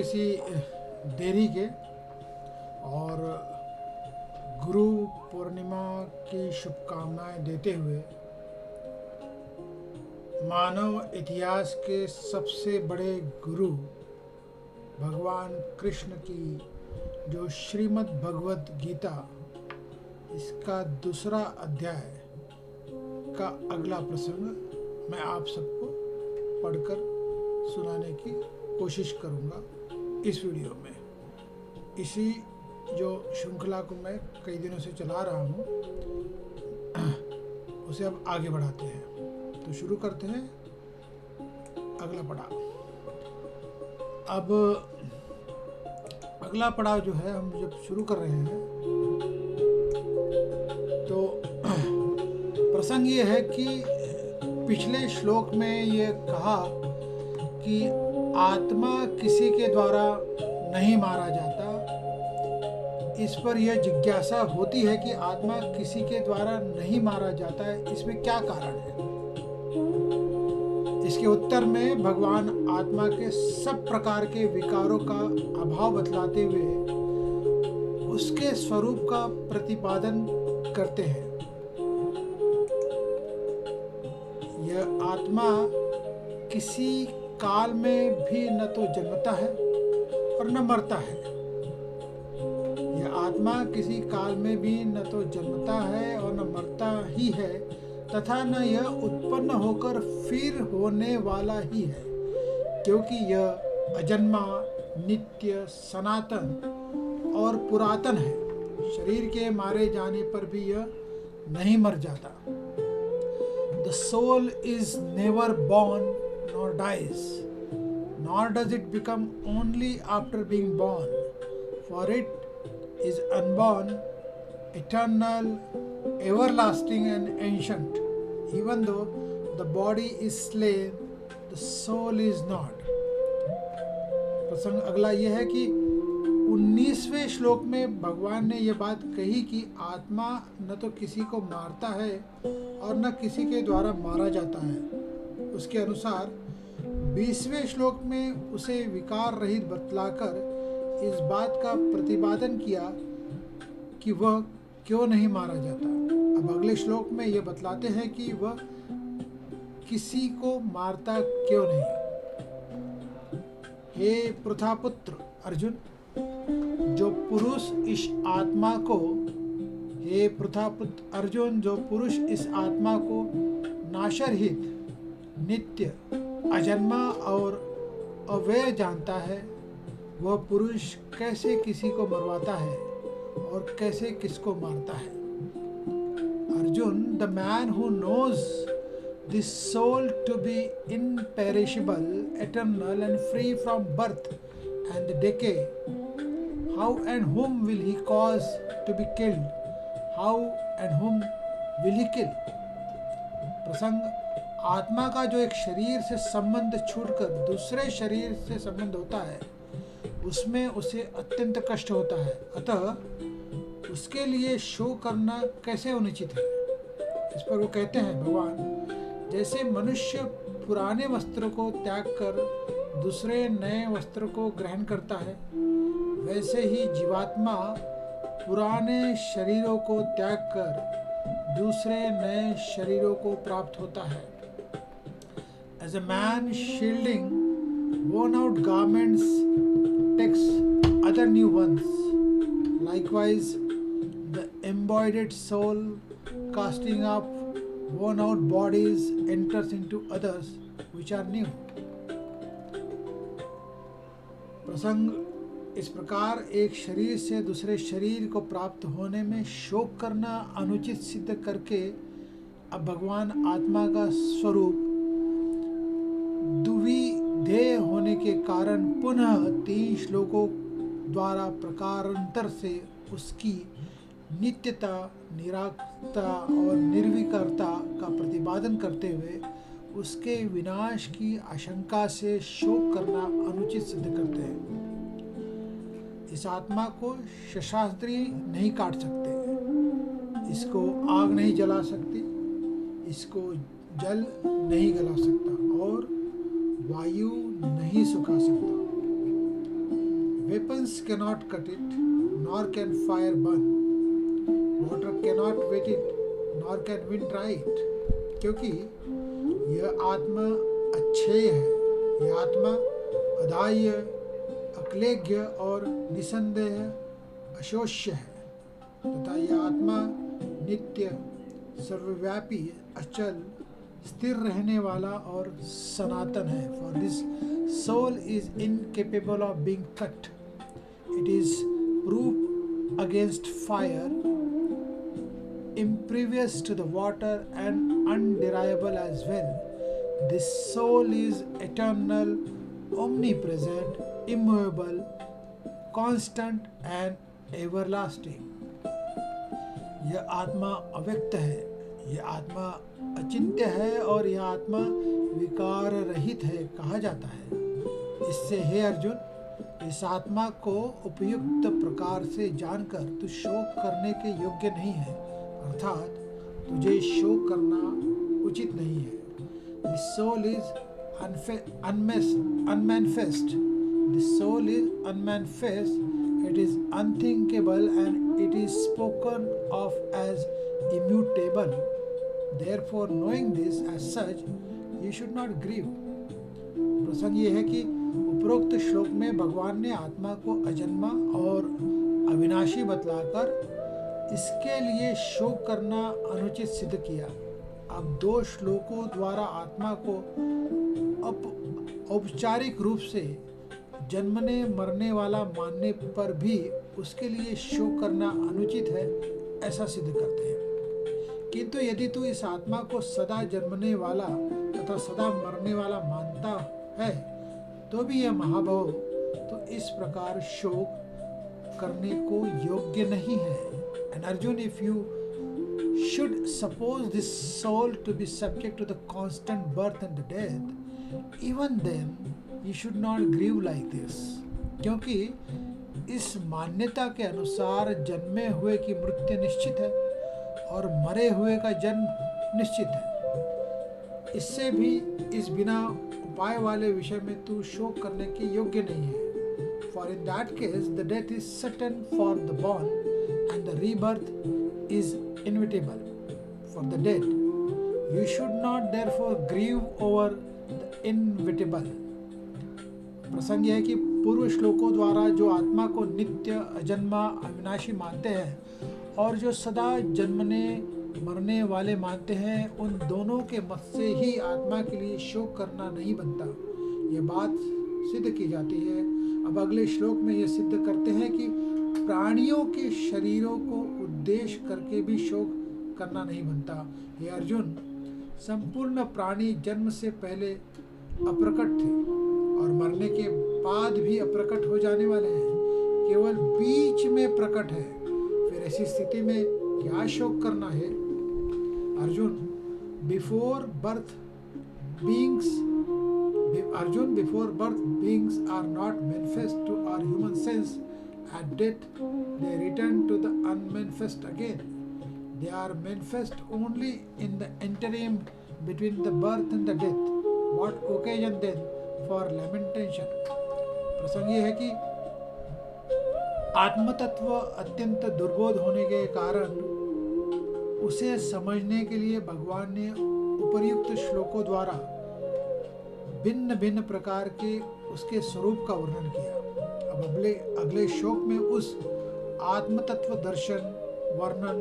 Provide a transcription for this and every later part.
किसी देरी के और गुरु पूर्णिमा की शुभकामनाएं देते हुए मानव इतिहास के सबसे बड़े गुरु भगवान कृष्ण की जो श्रीमद् भगवद गीता इसका दूसरा अध्याय का अगला प्रसंग मैं आप सबको पढ़कर सुनाने की कोशिश करूँगा इस वीडियो में। इसी जो श्रृंखला को मैं कई दिनों से चला रहा हूँ उसे अब आगे बढ़ाते हैं। तो शुरू करते हैं अगला पड़ाव। अब अगला पड़ाव जो है हम जब शुरू कर रहे हैं तो प्रसंग ये है कि पिछले श्लोक में ये कहा कि आत्मा किसी के द्वारा नहीं मारा जाता। इस पर यह जिज्ञासा होती है कि आत्मा किसी के द्वारा नहीं मारा जाता है, इसमें क्या कारण है। इसके उत्तर में भगवान आत्मा के सब प्रकार के विकारों का अभाव बतलाते हुए उसके स्वरूप का प्रतिपादन करते हैं। यह आत्मा किसी काल में भी न तो जन्मता है और न मरता है। यह आत्मा किसी काल में भी न तो जन्मता है और न मरता ही है तथा न यह उत्पन्न होकर फिर होने वाला ही है, क्योंकि यह अजन्मा, नित्य, सनातन और पुरातन है। शरीर के मारे जाने पर भी यह नहीं मर जाता। The soul is never born nor dies, nor does it become only after being born, for it is unborn, eternal, everlasting and ancient. Even though the body is slain, the soul is not. प्रसंग अगला यह है कि 19वें श्लोक में भगवान ने यह बात कही कि आत्मा न तो किसी को मारता है और न किसी के द्वारा मारा जाता है। उसके अनुसार 20वें श्लोक में उसे विकार रहित बतलाकर इस बात का प्रतिपादन किया कि वह क्यों नहीं मारा जाता। अब अगले श्लोक में यह बतलाते हैं कि वह किसी को मारता क्यों नहीं। हे पृथापुत्र अर्जुन, जो पुरुष इस आत्मा को हे पृथापुत्र अर्जुन जो पुरुष इस आत्मा को नाशरहित, नित्य, अजन्मा और अव्यय जानता है, वह पुरुष कैसे किसी को मरवाता है और कैसे किसको मारता है। Arjun, the man who knows this soul to be imperishable, eternal and free from birth and decay, how and whom will he cause to be killed? How and whom will he kill? प्रसंग, आत्मा का जो एक शरीर से संबंध छूटकर दूसरे शरीर से संबंध होता है उसमें उसे अत्यंत कष्ट होता है, अतः उसके लिए शोक करना कैसे अनुचित है। इस पर वो कहते हैं भगवान, जैसे मनुष्य पुराने वस्त्र को त्याग कर दूसरे नए वस्त्र को ग्रहण करता है, वैसे ही जीवात्मा पुराने शरीरों को त्याग कर दूसरे नए शरीरों को प्राप्त होता है। As a man shielding worn out garments takes other new ones, likewise the embodied soul casting up worn out bodies enters into others which are new. प्रसंग, इस प्रकार एक शरीर से दूसरे शरीर को प्राप्त होने में शोक करना अनुचित सिद्ध करके अब भगवान आत्मा का स्वरूप द्विधेय होने के कारण पुनः 3 श्लोकों द्वारा प्रकारांतर से उसकी नित्यता, निराकरता और निर्विकारता का प्रतिपादन करते हुए उसके विनाश की आशंका से शोक करना अनुचित सिद्ध करते हैं। इस आत्मा को शस्त्रास्त्र नहीं काट सकते, इसको आग नहीं जला सकती, इसको जल नहीं गला सकता और वायु नहीं सुखा सकता। Weapons cannot cut it, nor can fire burn. Water cannot wet it, nor can wind dry it. क्योंकि यह आत्मा अच्छेय है, यह आत्मा अदाह्य, अक्लेग्य और निसंदेह अशोष्य है, तथा यह आत्मा नित्य, सर्वव्यापी, अचल, स्थिर रहने वाला और सनातन है. For this soul is incapable of being cut. It is proof against fire, impervious to the water, and undeniable as well. This soul is eternal, omnipresent, immovable, constant and everlasting. यह आत्मा अव्यक्त है, यह आत्मा अचिंत्य है और यह आत्मा विकार रहित है कहा जाता है. इससे हे अर्जुन, इस आत्मा को उपयुक्त प्रकार से जानकर तू शोक करने के योग्य नहीं है, अर्थात तुझे शोक करना उचित नहीं है. This soul is unmanifest. This soul is unmanifest. It is unthinkable and it is spoken of as immutable. Therefore, knowing this as such, you should not grieve. प्रसंग ये है कि उपरोक्त श्लोक में भगवान ने आत्मा को अजन्मा और अविनाशी बतलाकर इसके लिए शोक करना अनुचित सिद्ध किया. अब 2 श्लोकों द्वारा आत्मा को औपचारिक रूप से जन्मने मरने वाला मानने पर भी उसके लिए शोक करना अनुचित है ऐसा सिद्ध करते हैं. किंतु यदि तू इस आत्मा को सदा जन्मने वाला तथा सदा मरने वाला मानता है तो भी यह महाभाव तो इस प्रकार शोक करने को योग्य नहीं है. And Arjun, if you should suppose this soul to be subject to the constant birth and death, even then you should not grieve like this. क्योंकि इस मान्यता के अनुसार जन्मे हुए की मृत्यु निश्चित है और मरे हुए का जन्म निश्चित है. इससे भी इस बिना उपाय वाले विषय में तू शोक करने के योग्य नहीं है. For in that case the death is certain for the born and the rebirth is inevitable for the dead. You should not therefore grieve over the inevitable. प्रसंग यह है कि पूर्व श्लोकों द्वारा जो आत्मा को नित्य, अजन्मा, अविनाशी मानते हैं और जो सदा जन्मने मरने वाले मानते हैं, उन दोनों के मत से ही आत्मा के लिए शोक करना नहीं बनता. यह बात सिद्ध की जाती है. अब अगले श्लोक में यह सिद्ध करते हैं कि प्राणियों के शरीरों को उद्देश्य करके भी शोक करना नहीं बनता. हे अर्जुन, संपूर्ण प्राणी जन्म से पहले अप्रकट थे और मरने के बाद भी अप्रकट हो जाने वाले हैं. केवल बीच में प्रकट है. फिर ऐसी स्थिति में क्या शोक करना है? Arjun, before birth beings are not manifest to our human sense. At death, they return to the unmanifest again. They are manifest only in the interim between the birth and the death. What occasion then for lamentation? प्रसंग ये है कि आत्मतत्व अत्यंत दुर्बोध होने के कारण उसे समझने के लिए भगवान ने उपर्युक्त श्लोकों द्वारा भिन्न भिन्न प्रकार के उसके स्वरूप का वर्णन किया. अब अगले श्लोक में उस आत्मतत्व दर्शन, वर्णन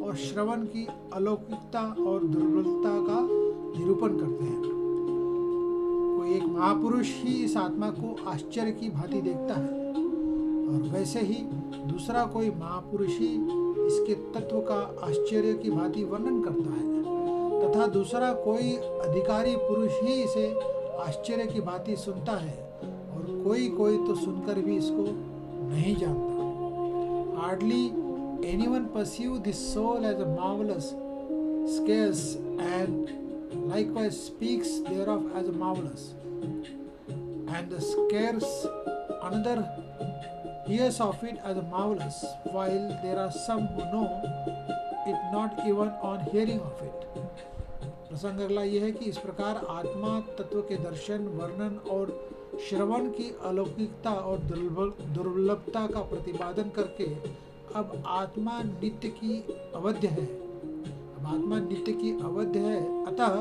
और श्रवण की अलौकिकता और दुर्बलता का निरूपण करते हैं. कोई एक महापुरुष ही इस आत्मा को आश्चर्य की भांति देखता है और वैसे ही दूसरा कोई महापुरुष ही इसके तत्व का आश्चर्य की भांति वर्णन करता है, तथा दूसरा कोई अधिकारी पुरुष ही इसे आश्चर्य की भांति सुनता है और कोई तो सुनकर भी इसको नहीं जानता. Hardly anyone perceives this soul as a marvelous, scarce, and likewise speaks thereof as a marvelous, and the scarce another hears of it as a marvelous, while there are some who know it not even on hearing of it. प्रसंग अगला यह है कि इस प्रकार आत्मा तत्व के दर्शन, वर्णन और श्रवण की अलौकिकता और दुर्लभता का प्रतिपादन करके अब आत्मा नित्य की अवध्य है। अब आत्मा नित्य की अवध्य है, अतः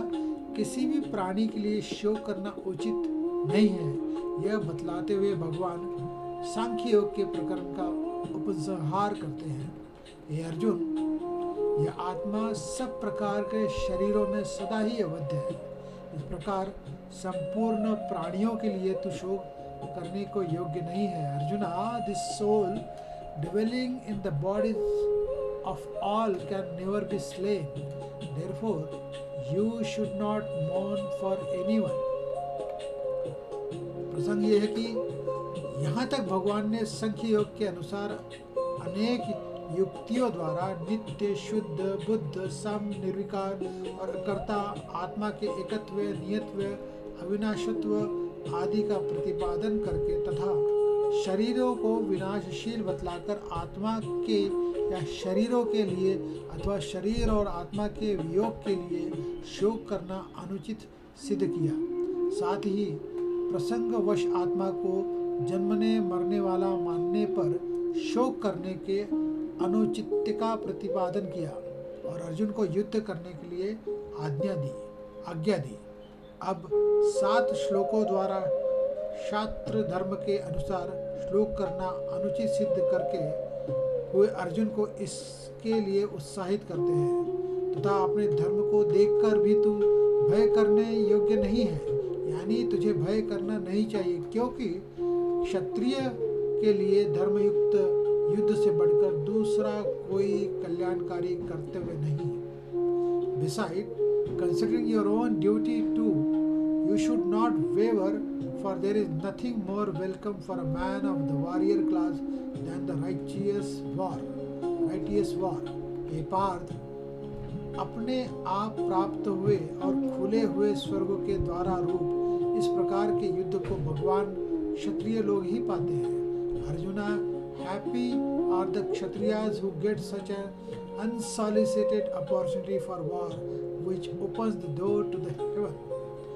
किसी भी प्राणी के लिए शोक करना उचित नहीं है। यह बतलाते हुए भगवान सांख्य योग के प्रकरण का उपसंहार करते हैं। हे अर्जुन, यह आत्मा सब प्रकार के शरीरों में सदा ही अवध्य है। इस प्रकार संपूर्ण प्राणियों के लिए तू शोक करने को योग्य नहीं है। Arjuna, this soul dwelling in the bodies of all can never be slain. Therefore, you should not mourn for anyone. प्रसंग ये है कि यहाँ तक भगवान ने सांख्य योग के अनुसार अनेक युक्तियों द्वारा नित्य, शुद्ध, बुद्ध, सम, निर्विकार और अकर्ता आत्मा के एकत्व, नियत्व, अविनाशत्व आदि का प्रतिपादन करके तथा शरीरों को विनाशशील बतलाकर आत्मा के या शरीरों के लिए अथवा शरीर और आत्मा के वियोग के लिए शोक करना अनुचित सिद्ध किया। साथ ही प्रसंगवश आत्मा को जन्मने मरने वाला मानने पर शोक करने के अनुचित्य का प्रतिपादन किया और अर्जुन को युद्ध करने के लिए आज्ञा दी। अब 7 श्लोकों द्वारा शास्त्र धर्म के अनुसार श्लोक करना अनुचित सिद्ध करके हुए अर्जुन को इसके लिए उत्साहित करते हैं तथा अपने धर्म को देखकर भी तू भय करने योग्य नहीं है, यानी तुझे भय करना नहीं चाहिए, क्योंकि क्षत्रिय के लिए धर्मयुक्त युद्ध से बढ़कर दूसरा कोई कल्याणकारी कर्तव्य नहीं। Besides, considering your own duty too, you should not waver, for there is nothing more welcome for a man of the warrior class than the righteous war. हे पार्थ, अपने आप प्राप्त हुए और खुले हुए स्वर्ग के द्वारा रूप इस प्रकार के युद्ध को भगवान क्षत्रिय लोग ही पाते हैं। Arjuna, happy are the Kshatriyas who get such an unsolicited opportunity for war, which opens the door to the heaven.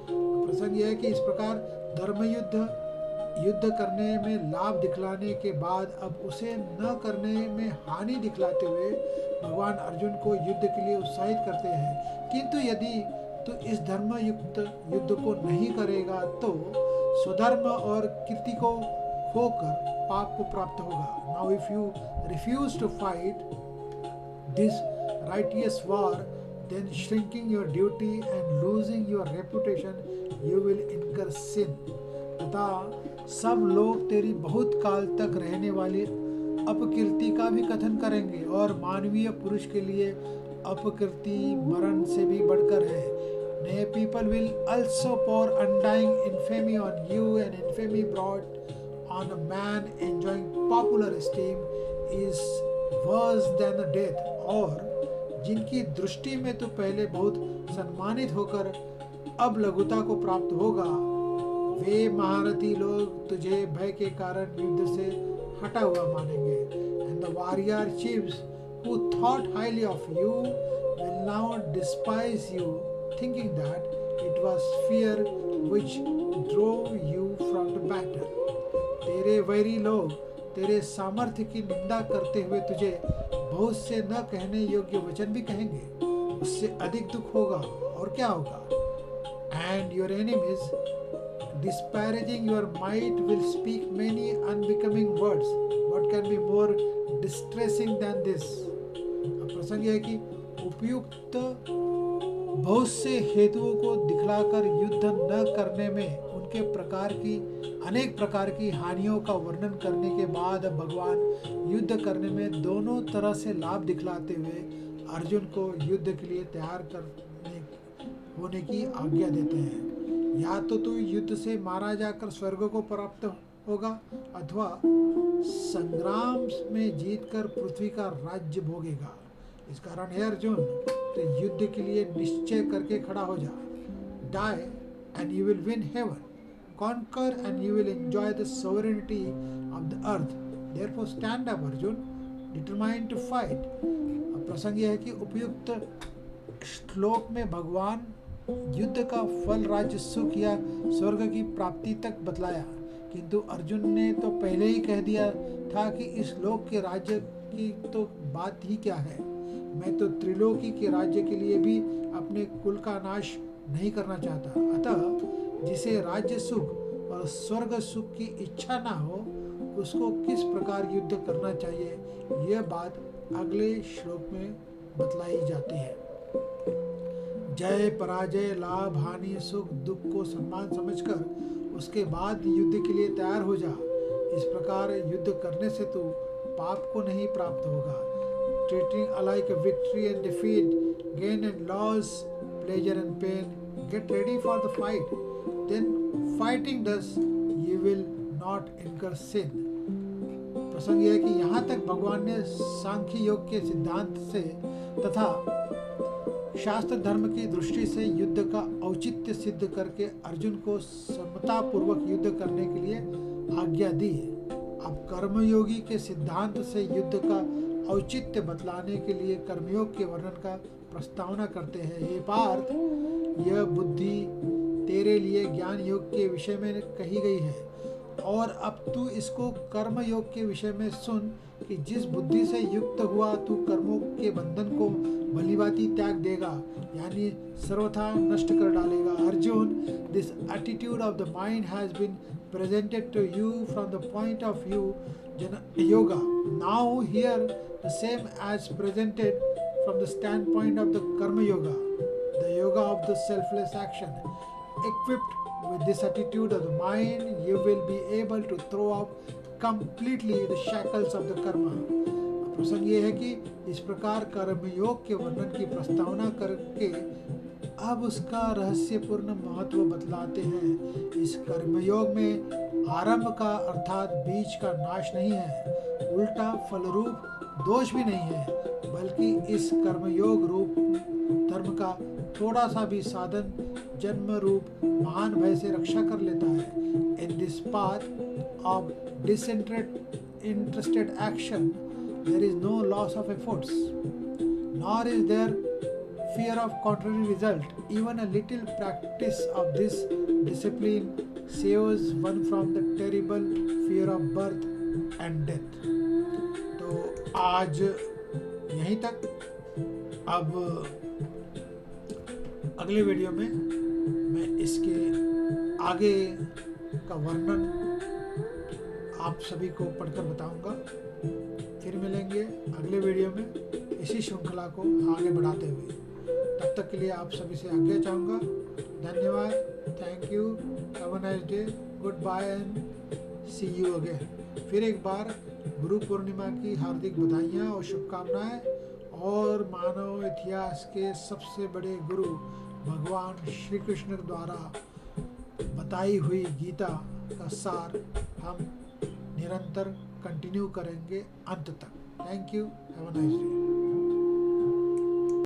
प्रसंग यह है कि इस प्रकार युद्ध करने में लाभ दिखलाने के बाद अब उसे न करने में हानि दिखलाते हुए भगवान अर्जुन को युद्ध के लिए उत्साहित करते हैं। किंतु यदि तू इस धर्मयुक्त युद्ध को नहीं करेगा तो स्वधर्म और कीर्ति को खोकर पाप को प्राप्त होगा। Now if you refuse to fight this righteous war, then shrinking your duty and losing your reputation, you will incur sin. तथा सब लोग तेरी बहुत काल तक रहने वाली अपकीर्ति का भी कथन करेंगे और मानवीय पुरुष के लिए अपकीर्ति मरण से भी बढ़कर है। Nay, people will also pour undying infamy on you, and infamy brought on a man enjoying popular esteem is worse than a death. और जिनकी दृष्टि में तो पहले बहुत सम्मानित होकर अब लघुता को प्राप्त होगा, वे महारथी लोग तुझे भय के कारण युद्ध से हटा हुआ मानेंगे। And the warrior chiefs who thought highly of you will now despise you, thinking that it was fear which drove you from the battle. तेरे वैरी लोग तेरे सामर्थ्य की निंदा करते हुए तुझे बहुत से न कहने योग्य वचन भी कहेंगे, उससे अधिक दुख होगा। और क्या होगा? And your enemies, disparaging your might, will speak many unbecoming words. What can be more distressing than this? अब प्रसंग यह है कि उपयुक्त बहुत से हेतुओं को दिखलाकर युद्ध न करने में उनके अनेक प्रकार की हानियों का वर्णन करने के बाद भगवान युद्ध करने में दोनों तरह से लाभ दिखलाते हुए अर्जुन को युद्ध के लिए तैयार होने की आज्ञा देते हैं। या तो तू युद्ध से मारा जाकर स्वर्ग को प्राप्त होगा अथवा संग्राम में जीतकर पृथ्वी का राज्य भोगेगा। इस कारण है अर्जुन, तो युद्ध के लिए निश्चय करके खड़ा हो जा। Die and you will win heaven. Conquer and you will enjoy the sovereignty of the earth. Therefore stand up, Arjun, determined to fight. अब प्रसंग यह है कि उपयुक्त श्लोक में भगवान युद्ध का फल राज्य सुख या स्वर्ग की प्राप्ति तक बतलाया, किंतु अर्जुन ने तो पहले ही कह दिया था कि इस लोक के राज्य की तो बात ही क्या है। मैं तो त्रिलोकी के राज्य के लिए भी अपने कुल का नाश नहीं करना चाहता। अतः जिसे राज्य सुख और स्वर्ग सुख की इच्छा ना हो, उसको किस प्रकार युद्ध करना चाहिए, यह बात अगले श्लोक में बतलाई जाती है। जय पराजय लाभ हानि सुख दुख को सम्मान समझकर उसके बाद युद्ध के लिए तैयार हो जा। इस प्रकार युद्ध करने से तू पाप को नहीं प्राप्त होगा। Treating alike victory and defeat, gain and loss, pleasure and pain, get ready for the fight, then fighting thus you will not incur sin. प्रसंग यह है कि यहाँ तक भगवान ने सांख्य योग के सिद्धांत से तथा शास्त्र धर्म की दृष्टि से युद्ध का औचित्य सिद्ध करके अर्जुन को समतापूर्वक युद्ध करने के लिए आज्ञा दी है। अब कर्मयोगी के सिद्धांत से युद्ध का औचित्य बतलाने के लिए कर्मयोग के वर्णन का प्रस्तावना करते हैं। हे पार्थ, यह बुद्धि तेरे लिए ज्ञान योग के विषय में कही गई है, और अब तू इसको कर्म योग के विषय में सुन कि जिस बुद्धि से युक्त हुआ तू कर्मों के बंधन को भलीभांति त्याग देगा, यानी सर्वथा नष्ट कर डालेगा। Arjun, this attitude of the mind has been presented to you from the point of view yoga. Now here the same as presented from the standpoint of the karma yoga, the yoga of the selfless action. Equipped with this attitude of the mind, you will be able to throw off completely the shackles of the karma. प्रसंग ये है कि इस प्रकार कर्मयोग के वर्णन की प्रस्तावना करके अब उसका रहस्यपूर्ण महत्व बतलाते हैं। इस कर्मयोग में आरंभ का अर्थात बीज का नाश नहीं है, उल्टा फलरूप दोष भी नहीं है, बल्कि इस कर्मयोग रूप धर्म का थोड़ा सा भी साधन जन्म रूप महान भय से रक्षा कर लेता है। In this path of disinterested action, there is no loss of efforts, nor is there fear of contrary result. Even a little practice of this discipline saves one from the terrible fear of birth and death. तो आज यहीं तक। अब अगले video में मैं इसके आगे का वर्णन आप सभी को पढ़कर बताऊंगा। फिर मिलेंगे अगले वीडियो में इसी श्रृंखला को आगे बढ़ाते हुए। तब तक के लिए आप सभी से आज्ञा चाहूँगा। धन्यवाद, thank you, have a nice day, goodbye and see you again. फिर एक बार गुरु पूर्णिमा की हार्दिक बधाइयाँ और शुभकामनाएं, और मानव इतिहास के सबसे बड़े गुरु भगवान श्री कृष्ण द्वारा बताई हुई गीता का सार हम निरंतर कंटिन्यू करेंगे अंत तक। Thank you, have a nice day.